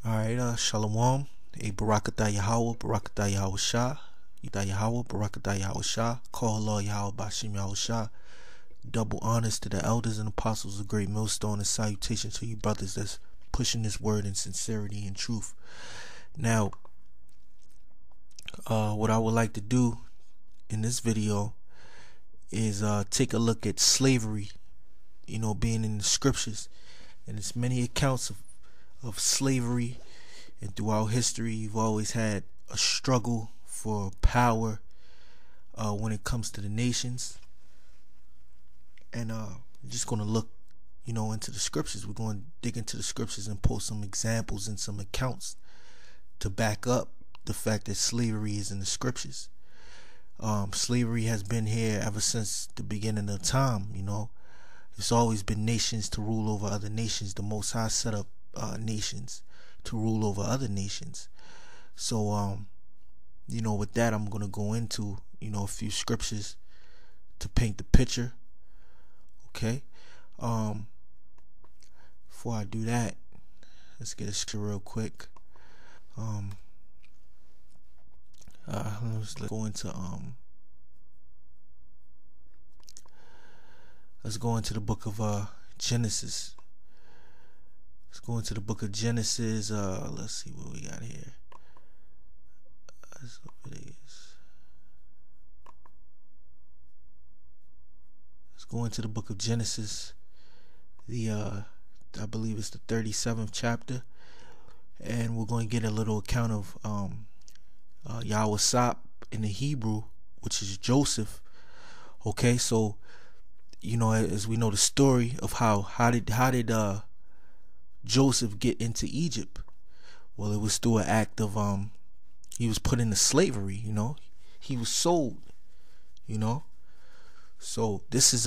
Alright, Shalom, Barakatah Yahweh, Barakatah Yahweh Shah, Yitah Yahweh, Barakatah Yahweh Shah, Call Allah Yahweh Bashim Yahweh Shah. Double honors to the elders and apostles of Great Millstone, and salutation to you brothers that's pushing this word in sincerity and truth. Now, what I would like to do in this video is take a look at slavery, being in the scriptures. And there's many accounts of slavery, and throughout history you've always had a struggle for power when it comes to the nations. And we're just going to look into the scriptures. We're going to dig into the scriptures and pull some examples and some accounts to back up the fact that slavery is in the scriptures. Slavery has been here ever since the beginning of time. It's always been nations to rule over other nations. The Most High set up nations to rule over other nations. So with that, I'm going to go into a few scriptures to paint the picture. Okay. Before I do that, let's get a scripture real quick. Let's go into let's go into the book of Genesis. Let's go into the book of Genesis. Let's see what we got here. Let's go into the book of Genesis. I believe it's the 37th chapter, and we're going to get a little account of Yahweh Sop in the Hebrew, which is Joseph. Okay, so as we know the story of how did Joseph get into Egypt? Well, it was through an act of he was put into slavery. He was sold. So this is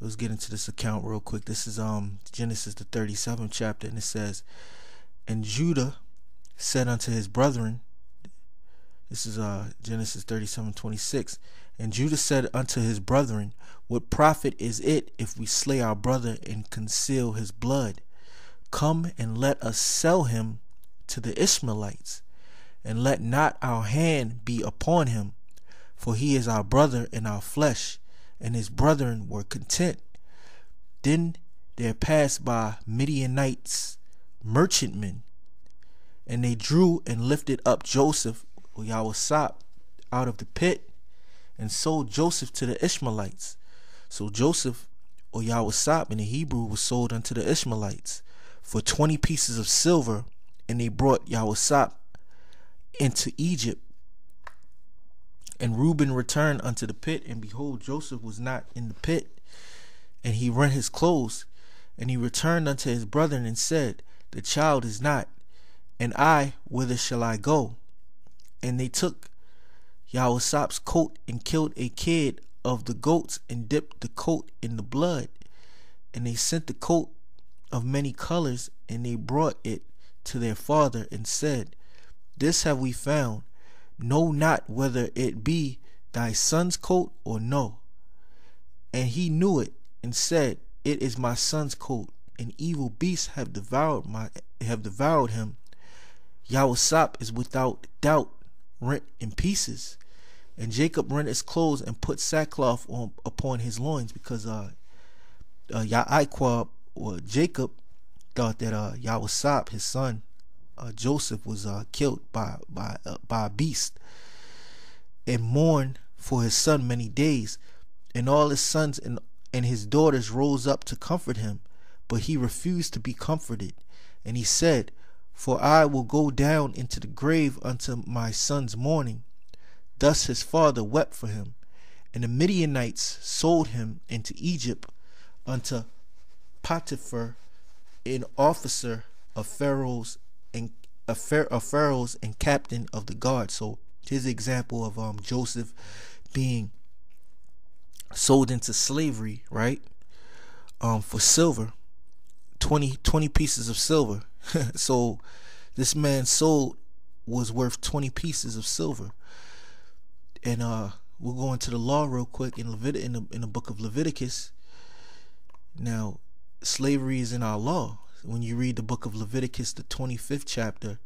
let's get into this account real quick. This is Genesis the 37th chapter, and it says, "And Judah said unto his brethren," this is Genesis 37:26, "And Judah said unto his brethren, What profit is it if we slay our brother and conceal his blood? Come and let us sell him to the Ishmaelites, and let not our hand be upon him, for he is our brother and our flesh. And his brethren were content. Then there passed by Midianites merchantmen, and they drew and lifted up Joseph, or Yahweh Sop, out of the pit, and sold Joseph to the Ishmaelites." So Joseph, or Yahweh Sop in the Hebrew, was sold unto the Ishmaelites for 20 pieces of silver, and they brought Yahweh Sop into Egypt. And Reuben returned unto the pit, and behold, Joseph was not in the pit. And he rent his clothes, and he returned unto his brethren and said, The child is not, and I, whither shall I go? And they took Yahweh Sop's coat and killed a kid of the goats and dipped the coat in the blood. And they sent the coat of many colors, and they brought it to their father and said, This have we found. Know not whether it be thy son's coat or no. And he knew it and said, It is my son's coat, and evil beasts have devoured him. Yahweh Sop is without doubt rent in pieces. And Jacob rent his clothes and put sackcloth upon his loins, because Yaakov, or Jacob, thought that Yahweh Sop, his son, Joseph, was killed by a beast, and mourned for his son many days. And all his sons and his daughters rose up to comfort him, but he refused to be comforted. And he said, For I will go down into the grave unto my son's mourning. Thus his father wept for him. And the Midianites sold him into Egypt unto Potiphar, an officer of Pharaoh's and captain of the guard. So here's an example of Joseph being sold into slavery, right? For silver, 20 pieces of silver. So this man's soul was worth 20 pieces of silver. And we'll go into the law real quick in the book of Leviticus. Now, slavery is in our law. When you read the book of Leviticus, the 25th chapter,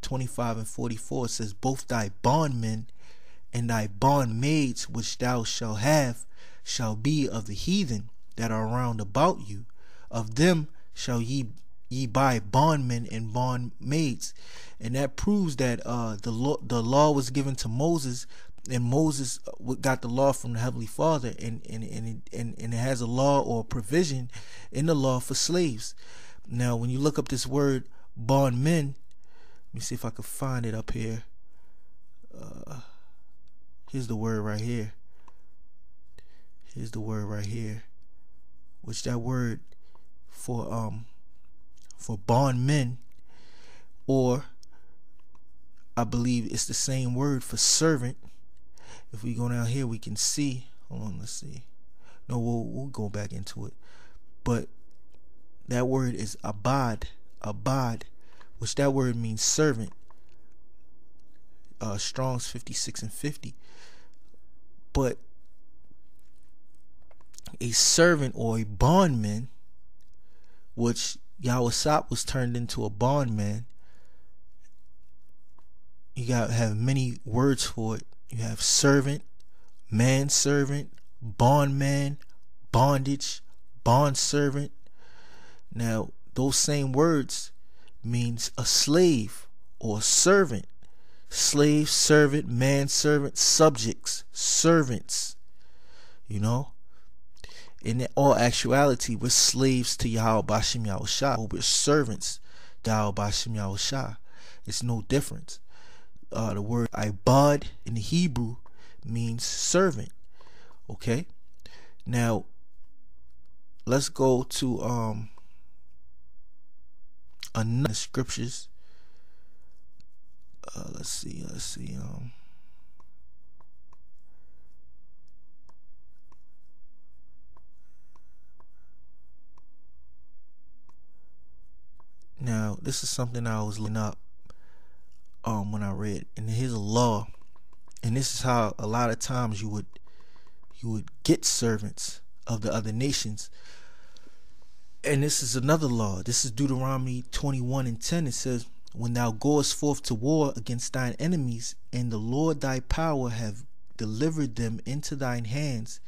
25 and 44, it says, both thy bondmen and thy bondmaids which thou shalt have shall be of the heathen that are round about you. Of them shall ye buy bondmen and bondmaids. And that proves that the law was given to Moses, and Moses got the law from the Heavenly Father, and it has a law or provision in the law for slaves. Now, when you look up this word bondmen, let me see if I can find it up here. Here's the word right here. Here's the word right here. Which that word for bondmen, or I believe it's the same word for servant. If we go down here, we can see. Hold on, let's see. No, we'll go back into it. But that word is abad, which that word means servant. Strong's 56 and 50. But a servant or a bondman, which Yahweh was turned into a bondman, you got to have many words for it. You have servant, manservant, bondman, bondage, bondservant. Now, those same words means a slave or a servant. Slave, servant, manservant, subjects, servants. You know? In all actuality, we're slaves to Yahweh Bashim Yahushua, or we're servants to Yahweh Bashim Yahushua. It's no difference. The word ibad in the Hebrew means servant. Okay? Now, let's go to another scriptures. Let's see. Now, this is something I was looking up when I read, and here's a law, and this is how a lot of times you would get servants of the other nations. And this is another law. This is Deuteronomy 21 and 10. It says, when thou goest forth to war against thine enemies, and the Lord thy power have delivered them into thine hands,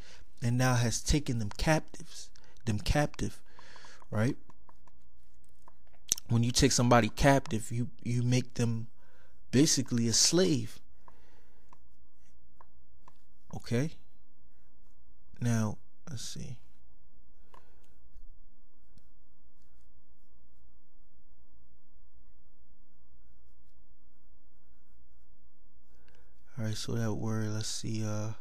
and thou hast taken them captive, right? When you take somebody captive, you make them basically a slave. Okay? Now, let's see. Alright, so that word, let's see, now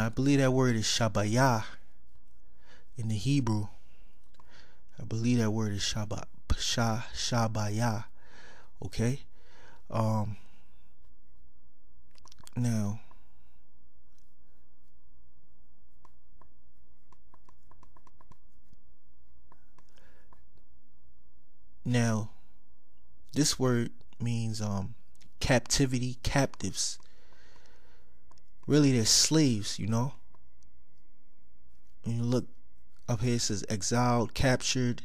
I believe that word is shabayah in the Hebrew. I believe that word is shabayah. Okay? Now this word means captivity, captives. Really, they're slaves, you know. When you look up here, it says exiled, captured,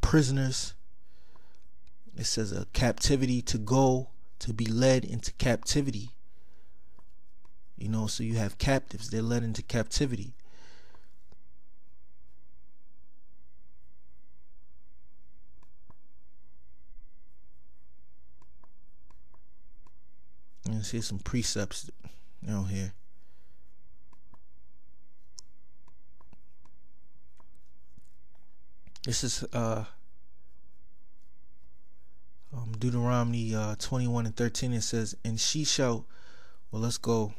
prisoners. It says a captivity, to go, to be led into captivity. You know, so you have captives, they're led into captivity. And see some precepts, you know, here. This is Deuteronomy 21 and 13. It says, and she shall, well, let's go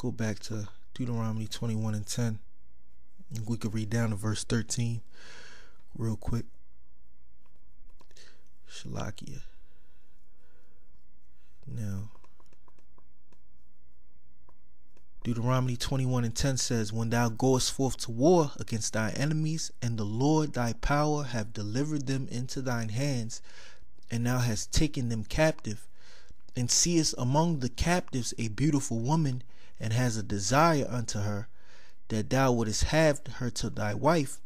back to Deuteronomy 21 and 10. We could read down to verse 13 real quick. Shalakia. Now, Deuteronomy 21:10 says, when thou goest forth to war against thy enemies, and the Lord thy power have delivered them into thine hands, and thou hast taken them captive, and seest among the captives a beautiful woman, and has a desire unto her, that thou wouldest have her to thy wife,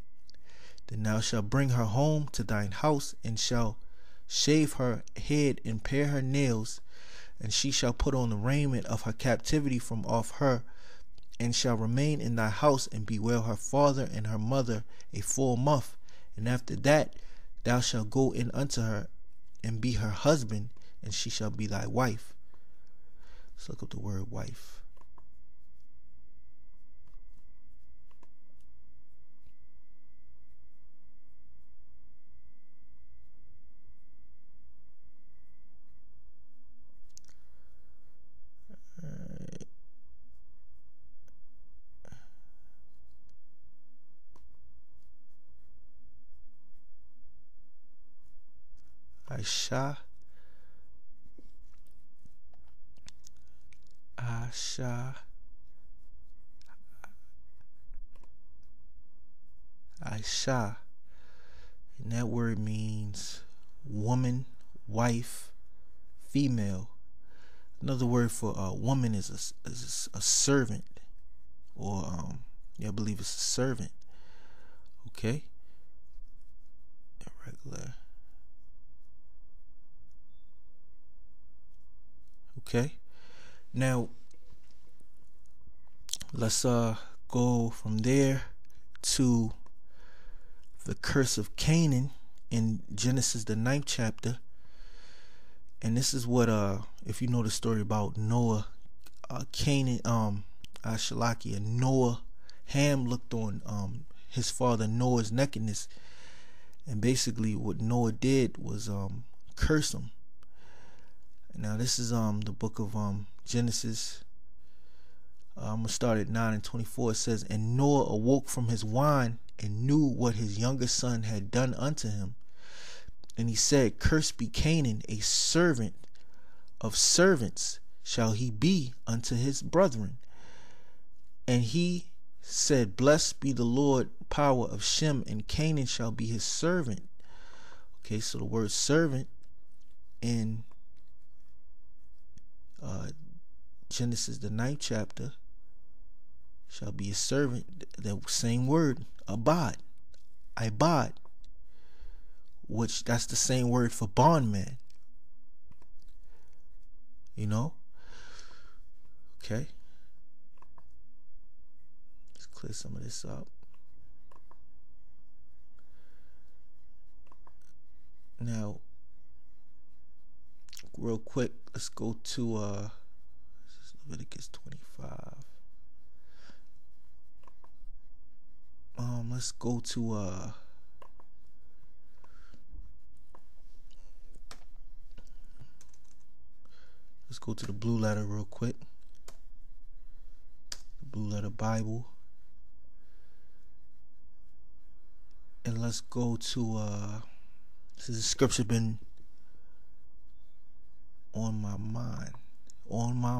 then thou shalt bring her home to thine house, and shalt shave her head and pare her nails, and she shall put on the raiment of her captivity from off her, and shall remain in thy house, and bewail her father and her mother a full month. And after that thou shalt go in unto her, and be her husband, and she shall be thy wife. Let's look up the word wife. Aisha, and that word means woman, wife, female. Another word for a woman is a servant, or I believe it's a servant. Okay, regular. Okay, now let's go from there to the curse of Canaan in Genesis the 9th chapter. And this is what if you know the story about Noah, Canaan, Noah, Ham looked on his father Noah's nakedness, and basically what Noah did was curse him. Now this is the book of Genesis. I'm gonna start at 9:24. It says, and Noah awoke from his wine, and knew what his youngest son had done unto him. And he said, cursed be Canaan, a servant of servants shall he be unto his brethren. And he said, blessed be the Lord, power of Shem, and Canaan shall be his servant. Okay, so the word servant in Genesis the 9th chapter shall be a servant. The same word, abad, which that's the same word for bondman. You know? Okay. Let's clear some of this up. Now, real quick, let's go to Leviticus 25. Let's go to the Blue Letter real quick. The Blue Letter Bible. And let's go to this is a scripture been on my mind, on my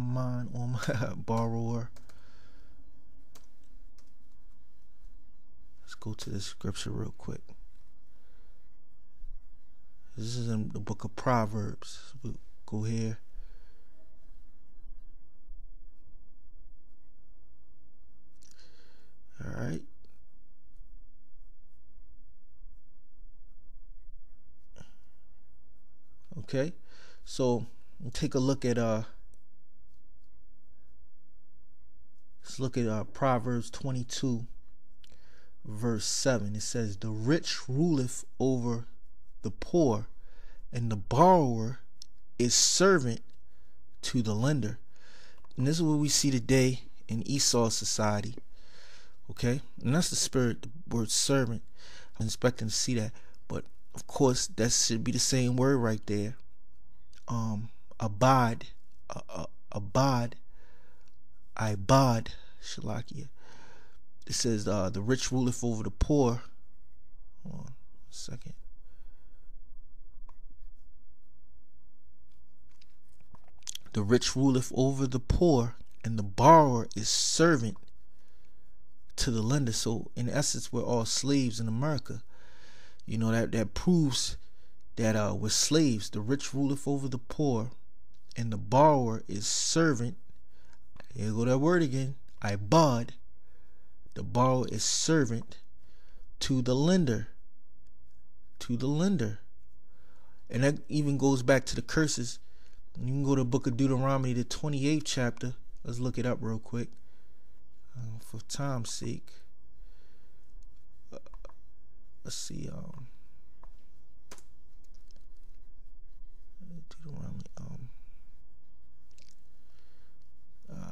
borrower. Let's go to this scripture real quick. This is in the book of Proverbs. We'll go here. All right. Okay. So take a look at let's look at Proverbs 22 verse 7. It says, the rich ruleth over the poor, and the borrower is servant to the lender. And this is what we see today in Esau society. Okay, and that's the spirit, the word servant. I'm expecting to see that, but of course that should be the same word right there. Abad, Shalakia. It says the rich ruleth over the poor. Hold on a second. The rich ruleth over the poor, and the borrower is servant to the lender. So in essence, we're all slaves in America. You know, that proves that we're slaves. The rich ruleth over the poor, and the borrower is servant. Here go that word again. Ibad. The borrower is servant to the lender. To the lender. And that even goes back to the curses. You can go to the book of Deuteronomy, the 28th chapter. Let's look it up real quick. For time's sake. Let's see. Deuteronomy.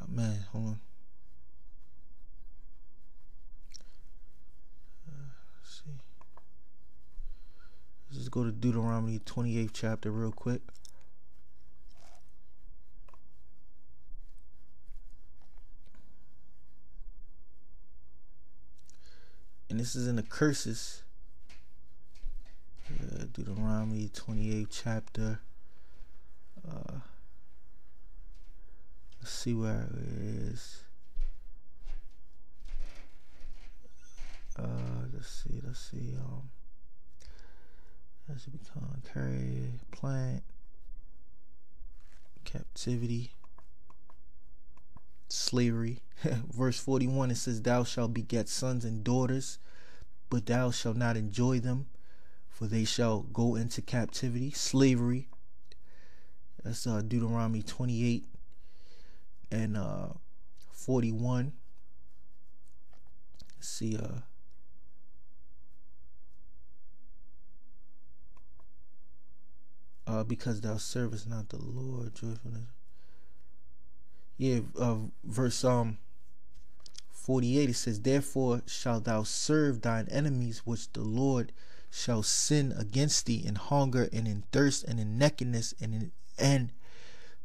Man, hold on. Let's see. Let's just go to Deuteronomy 28th chapter real quick. And this is in the curses. Deuteronomy 28th chapter. Let's see where it is. Let's see. That should become carry, plant, captivity, slavery. Verse 41, it says, "Thou shalt beget sons and daughters, but thou shalt not enjoy them, for they shall go into captivity." Slavery. That's Deuteronomy 28 and 41. Let's see. Because thou servest not the Lord, joyfulness. Yeah, verse 48, it says, "Therefore shalt thou serve thine enemies, which the Lord shall send against thee in hunger and in thirst and in nakedness and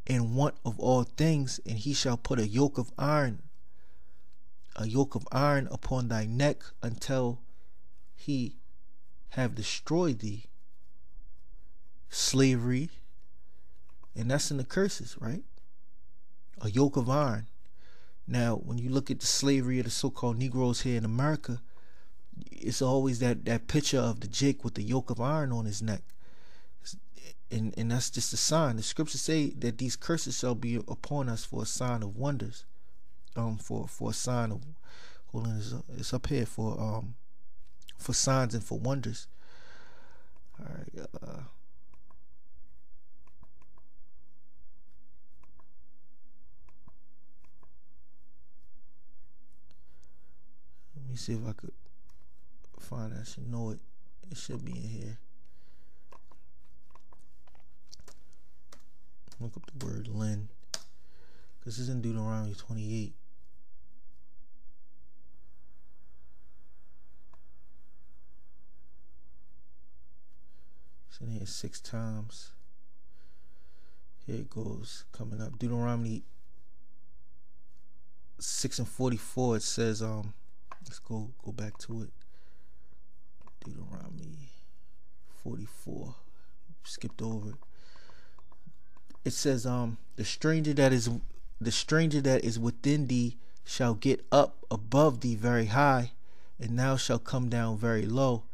in want of all things, and he shall put a yoke of iron upon thy neck until he have destroyed thee." Slavery. And that's in the curses, right? A yoke of iron. Now, when you look at the slavery of the so-called Negroes here in America, it's always that picture of the Jake with the yoke of iron on his neck. And that's just a sign. The scriptures say that these curses shall be upon us for a sign of wonders. For a sign of, hold on, it's up here for signs and for wonders. All right. Let me see if I could find it. I should know it. It should be in here. Look up the word lend, because it's in Deuteronomy 28. It's in here 6 times. Here it goes, coming up. Deuteronomy 6 and 44. It says, let's go back to it. Deuteronomy 44. Skipped over it. It says, the stranger that is within thee shall get up above thee very high, and thou shalt come down very low.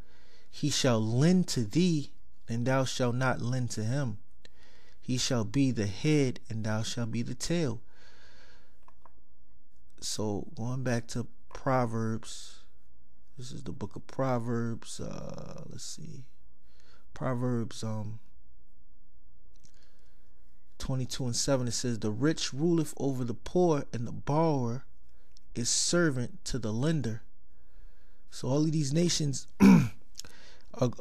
He shall lend to thee, and thou shalt not lend to him. He shall be the head, and thou shalt be the tail. So going back to Proverbs, this is the book of Proverbs. Let's see, Proverbs 22 and 7. It says, "The rich ruleth over the poor, and the borrower is servant to the lender." So all of these nations are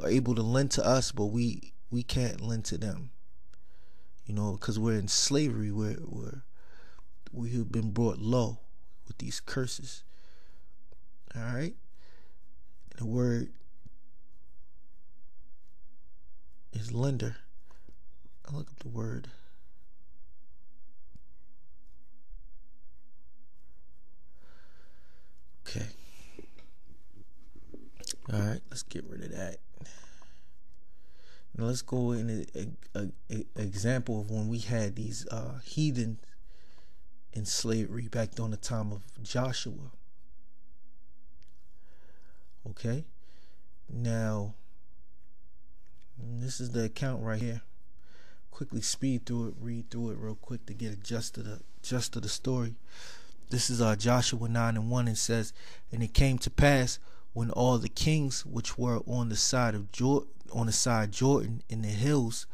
able to lend to us, but we can't lend to them. You know, because we're in slavery. We have been brought low with these curses. All right. The word is lender. I'll look up the word. Okay. All right, let's get rid of that. Now let's go in an example of when we had these heathen in slavery back during the time of Joshua. Okay, now this is the account right here. Quickly speed through it, read through it real quick to get a gist of the story. This is Joshua 9:1. It says, "And it came to pass when all the kings which were on the side Jordan, in the hills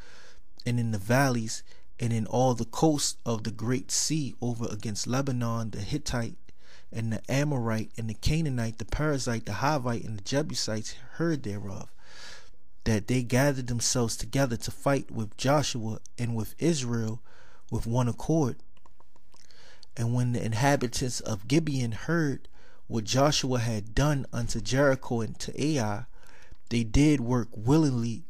and in the valleys and in all the coasts of the great sea over against Lebanon, the Hittite and the Amorite and the Canaanite, the Perizzite, the Hivite, and the Jebusites heard thereof, that they gathered themselves together to fight with Joshua and with Israel with one accord. And when the inhabitants of Gibeon heard what Joshua had done unto Jericho and to Ai, they did work willingly,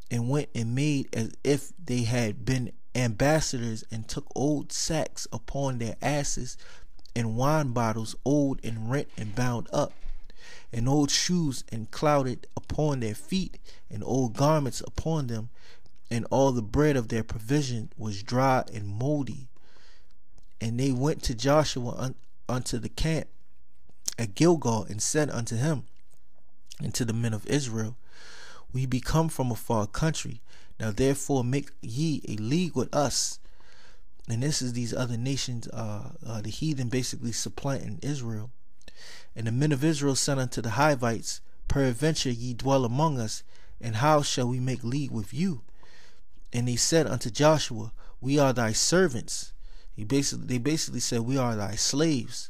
and went and made as if they had been ambassadors, and took old sacks upon their asses, and wine bottles old and rent and bound up, and old shoes and clouded upon their feet, and old garments upon them, and all the bread of their provision was dry and moldy. And they went to Joshua unto the camp at Gilgal, and said unto him and to the men of Israel, We be come from a far country. Now therefore make ye a league with us." And this is these other nations, the heathen basically supplanting Israel. "And the men of Israel said unto the Hivites, Peradventure ye dwell among us, and how shall we make league with you? And they said unto Joshua, We are thy servants." They basically said, "We are thy slaves."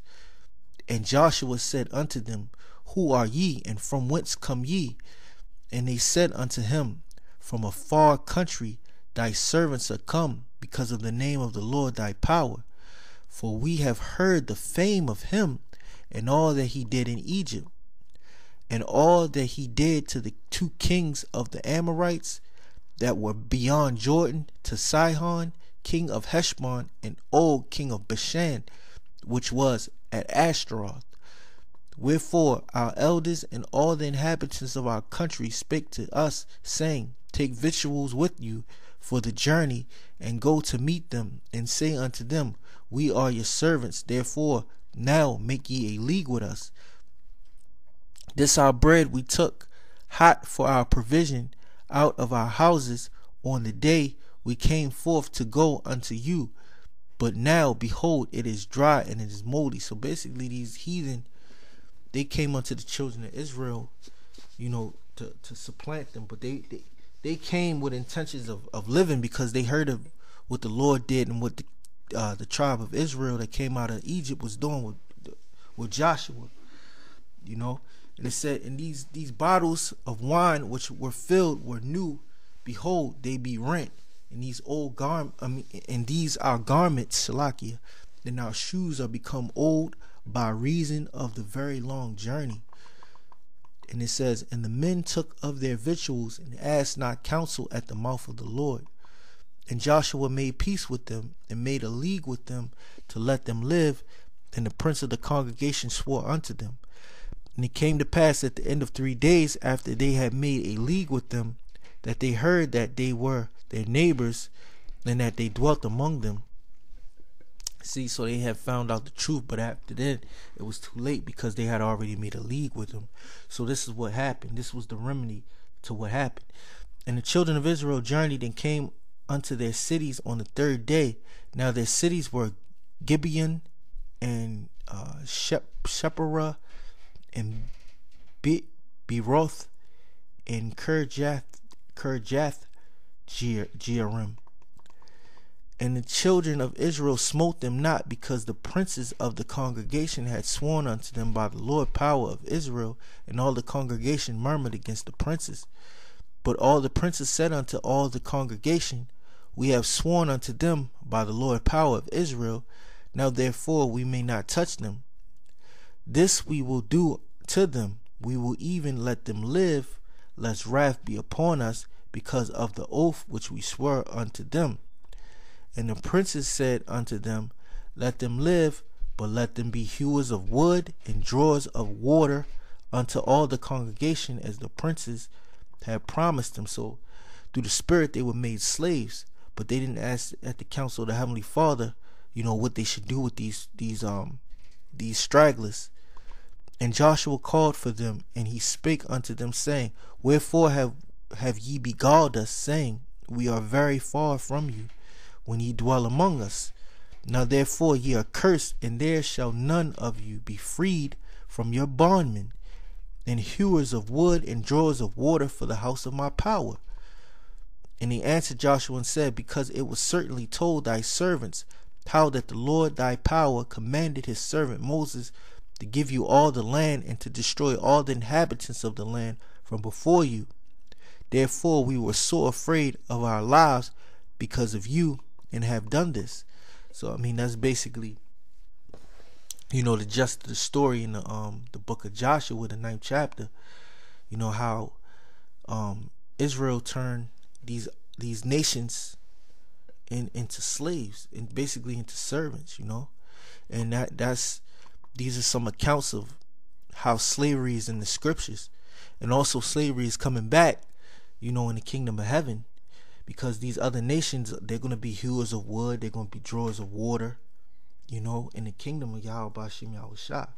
And Joshua said unto them, "Who are ye, and from whence come ye?" And they said unto him, "From a far country thy servants are come, because of the name of the Lord thy power. For we have heard the fame of him, and all that he did in Egypt, and all that he did to the 2 kings of the Amorites that were beyond Jordan, to Sihon king of Heshbon, and Og king of Bashan, which was at Ashtaroth. Wherefore our elders and all the inhabitants of our country spake to us, saying, Take victuals with you for the journey, and go to meet them, and say unto them, We are your servants, therefore now make ye a league with us. This our bread we took hot for our provision out of our houses on the day we came forth to go unto you, but now behold, it is dry and it is moldy." So basically these heathen, they came unto the children of Israel, to supplant them, but they came with intentions of living, because they heard of what the Lord did and what the tribe of Israel that came out of Egypt was doing with Joshua. And it said, "And these bottles of wine which were filled were new, behold, they be rent. And these and these our garments, Shalakia, and our shoes are become old by reason of the very long journey." And it says, "And the men took of their victuals, and asked not counsel at the mouth of the Lord. And Joshua made peace with them, and made a league with them to let them live. And the prince of the congregation swore unto them. And it came to pass at the end of 3 days, after they had made a league with them, that they heard that they were their neighbors, and that they dwelt among them." See, so they had found out the truth, but after that, it was too late, because they had already made a league with them. So this is what happened. This was the remedy to what happened. "And the children of Israel journeyed and came unto their cities on the 3rd day. Now their cities were Gibeon and Shepherah and Beeroth and Kirjath Jearim. And the children of Israel smote them not, because the princes of the congregation had sworn unto them by the Lord power of Israel, and all the congregation murmured against the princes. But all the princes said unto all the congregation, We have sworn unto them by the Lord power of Israel, now therefore we may not touch them. This we will do to them, we will even let them live, lest wrath be upon us, because of the oath which we swore unto them. And the princes said unto them, Let them live, but let them be hewers of wood and drawers of water unto all the congregation, as the princes had promised them." So through the Spirit they were made slaves, but they didn't ask at the counsel of the Heavenly Father what they should do with these stragglers. And Joshua called for them, and he spake unto them, saying, Wherefore have ye beguiled us, saying, We are very far from you, when ye dwell among us? Now therefore ye are cursed, and there shall none of you be freed from your bondmen, and hewers of wood, and drawers of water for the house of my power. And he answered Joshua and said, Because it was certainly told thy servants how that the Lord thy power commanded his servant Moses to give you all the land, and to destroy all the inhabitants of the land from before you. Therefore we were so afraid of our lives because of you, and have done this. So that's basically the gist of the story in the book of Joshua, the 9th chapter. How Israel turned these nations into slaves, and basically into servants, and these are some accounts of how slavery is in the scriptures, and also slavery is coming back, in the kingdom of heaven, because these other nations, they're going to be hewers of wood, they're going to be drawers of water, in the kingdom of Yahweh Bashim Yahushua.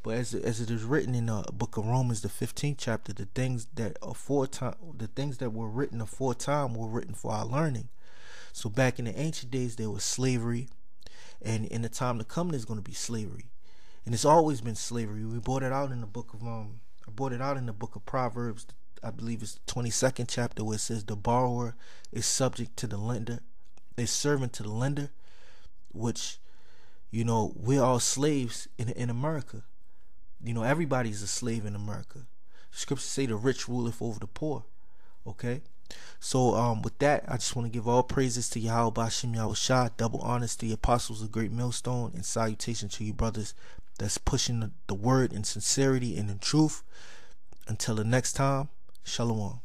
But as it is written in the book of Romans, the 15th chapter, the things that were written aforetime were written for our learning. So back in the ancient days, there was slavery, and in the time to come, there's going to be slavery, and it's always been slavery. We brought it out in the book of I brought it out in the book of Proverbs. I believe it's the 22nd chapter, where it says the borrower is subject to the lender, is servant to the lender, which we're all slaves in America. Everybody's a slave in America. The scriptures say the rich ruleth over the poor. Okay, so with that, I just want to give all praises to Yahweh Bashim Yahushua, double honors to the apostles of Great Millstone, and salutation to you brothers that's pushing the word in sincerity and in truth. Until the next time, Shalom.